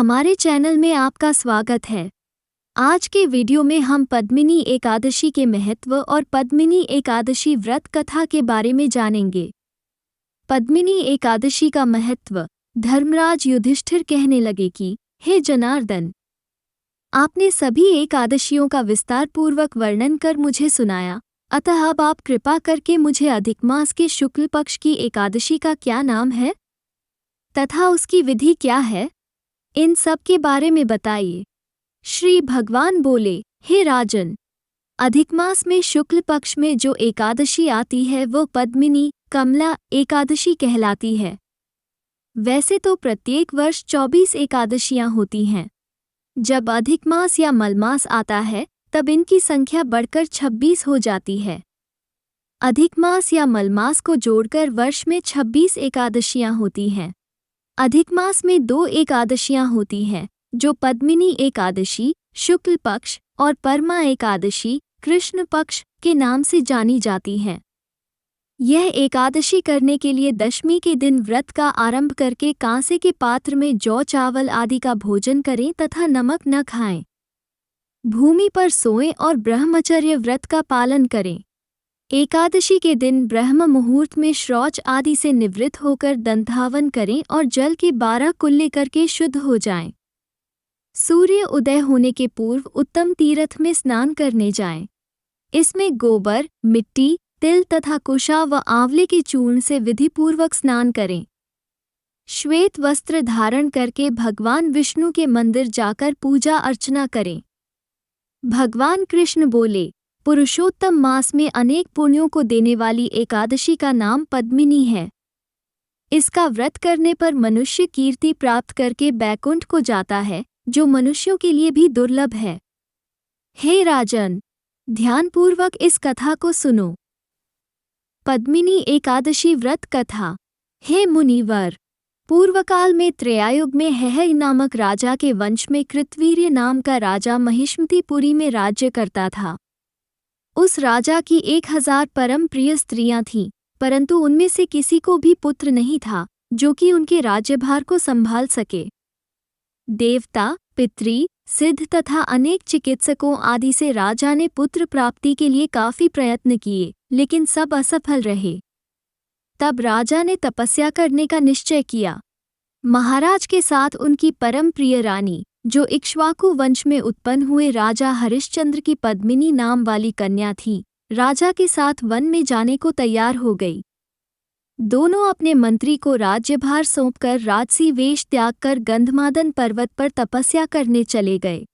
हमारे चैनल में आपका स्वागत है। आज के वीडियो में हम पद्मिनी एकादशी के महत्व और पद्मिनी एकादशी व्रत कथा के बारे में जानेंगे। पद्मिनी एकादशी का महत्व। धर्मराज युधिष्ठिर कहने लगे कि हे जनार्दन, आपने सभी एकादशियों का विस्तार पूर्वक वर्णन कर मुझे सुनाया, अतः अब आप कृपा करके मुझे अधिक मास के शुक्ल पक्ष की एकादशी का क्या नाम है तथा उसकी विधि क्या है, इन सब के बारे में बताइए। श्री भगवान बोले, हे राजन, अधिक मास में शुक्ल पक्ष में जो एकादशी आती है वो पद्मिनी कमला एकादशी कहलाती है। वैसे तो प्रत्येक वर्ष 24 एकादशियां होती हैं। जब अधिक मास या मलमास आता है तब इनकी संख्या बढ़कर 26 हो जाती है। अधिक मास या मलमास को जोड़कर वर्ष में 26 एकादशियां होती हैं। अधिक मास में 2 एकादशियां होती हैं, जो पद्मिनी एकादशी शुक्ल पक्ष और परमा एकादशी कृष्ण पक्ष के नाम से जानी जाती हैं। यह एकादशी करने के लिए दशमी के दिन व्रत का आरंभ करके कांसे के पात्र में जौ चावल आदि का भोजन करें तथा नमक न खाएं। भूमि पर सोएं और ब्रह्मचर्य व्रत का पालन करें। एकादशी के दिन ब्रह्म मुहूर्त में शौच आदि से निवृत्त होकर दंतावन करें और जल के 12 कुल्ले करके शुद्ध हो जाएं। सूर्य उदय होने के पूर्व उत्तम तीर्थ में स्नान करने जाएं। इसमें गोबर, मिट्टी, तिल तथा कुशा व आंवले के चूर्ण से विधिपूर्वक स्नान करें। श्वेत वस्त्र धारण करके भगवान विष्णु के मंदिर जाकर पूजा अर्चना करें। भगवान कृष्ण बोले, पुरुषोत्तम मास में अनेक पुण्यों को देने वाली एकादशी का नाम पद्मिनी है। इसका व्रत करने पर मनुष्य कीर्ति प्राप्त करके बैकुंठ को जाता है, जो मनुष्यों के लिए भी दुर्लभ है। हे राजन, ध्यानपूर्वक इस कथा को सुनो। पद्मिनी एकादशी व्रत कथा। हे मुनिवर, पूर्वकाल में त्रेयायुग में हेहय नामक राजा के वंश में कृतवीर्य नाम का राजा महिष्मतीपुरी में राज्य करता था। उस राजा की 1000 परम प्रिय स्त्रियां थीं, परंतु उनमें से किसी को भी पुत्र नहीं था जो कि उनके राज्यभार को संभाल सके। देवता, पितरी, सिद्ध तथा अनेक चिकित्सकों आदि से राजा ने पुत्र प्राप्ति के लिए काफी प्रयत्न किए, लेकिन सब असफल रहे। तब राजा ने तपस्या करने का निश्चय किया। महाराज के साथ उनकी परम प्रिय रानी, जो इक्ष्वाकु वंश में उत्पन्न हुए राजा हरिश्चंद्र की पद्मिनी नाम वाली कन्या थी, राजा के साथ वन में जाने को तैयार हो गई। दोनों अपने मंत्री को राज्यभार सौंपकर राजसी वेश त्याग कर गंधमादन पर्वत पर तपस्या करने चले गए।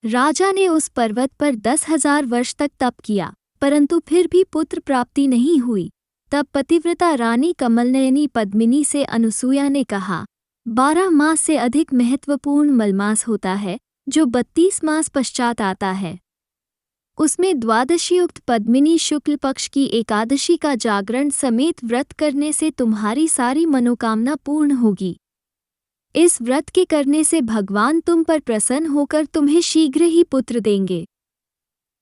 राजा ने उस पर्वत पर 10,000 वर्ष तक तप किया, परंतु फिर भी पुत्र प्राप्ति नहीं हुई। तब पतिव्रता रानी कमलनयनी पद्मिनी से अनुसूया ने कहा, 12 मास से अधिक महत्वपूर्ण मलमास होता है, जो 32 मास पश्चात आता है। उसमें द्वादशीयुक्त पद्मिनी शुक्ल पक्ष की एकादशी का जागरण समेत व्रत करने से तुम्हारी सारी मनोकामना पूर्ण होगी। इस व्रत के करने से भगवान तुम पर प्रसन्न होकर तुम्हें शीघ्र ही पुत्र देंगे।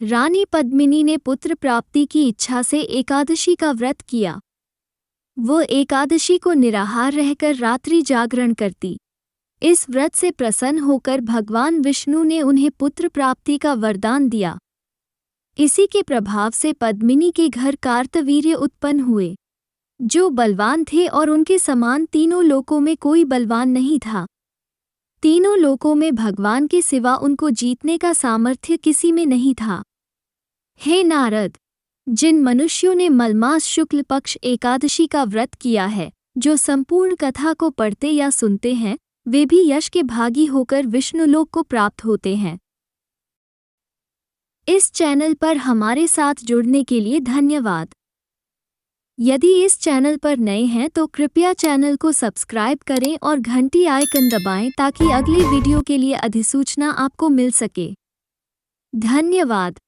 रानी पद्मिनी ने पुत्र प्राप्ति की इच्छा से एकादशी का व्रत किया। वो एकादशी को निराहार रहकर रात्रि जागरण करती। इस व्रत से प्रसन्न होकर भगवान विष्णु ने उन्हें पुत्र प्राप्ति का वरदान दिया। इसी के प्रभाव से पद्मिनी के घर कार्तवीर्य उत्पन्न हुए, जो बलवान थे और उनके समान तीनों लोकों में कोई बलवान नहीं था। तीनों लोकों में भगवान के सिवा उनको जीतने का सामर्थ्य किसी में नहीं था। हे नारद, जिन मनुष्यों ने मलमास शुक्ल पक्ष एकादशी का व्रत किया है, जो संपूर्ण कथा को पढ़ते या सुनते हैं, वे भी यश के भागी होकर विष्णुलोक को प्राप्त होते हैं। इस चैनल पर हमारे साथ जुड़ने के लिए धन्यवाद। यदि इस चैनल पर नए हैं तो कृपया चैनल को सब्सक्राइब करें और घंटी आइकन दबाएं ताकि अगली वीडियो के लिए अधिसूचना आपको मिल सके। धन्यवाद।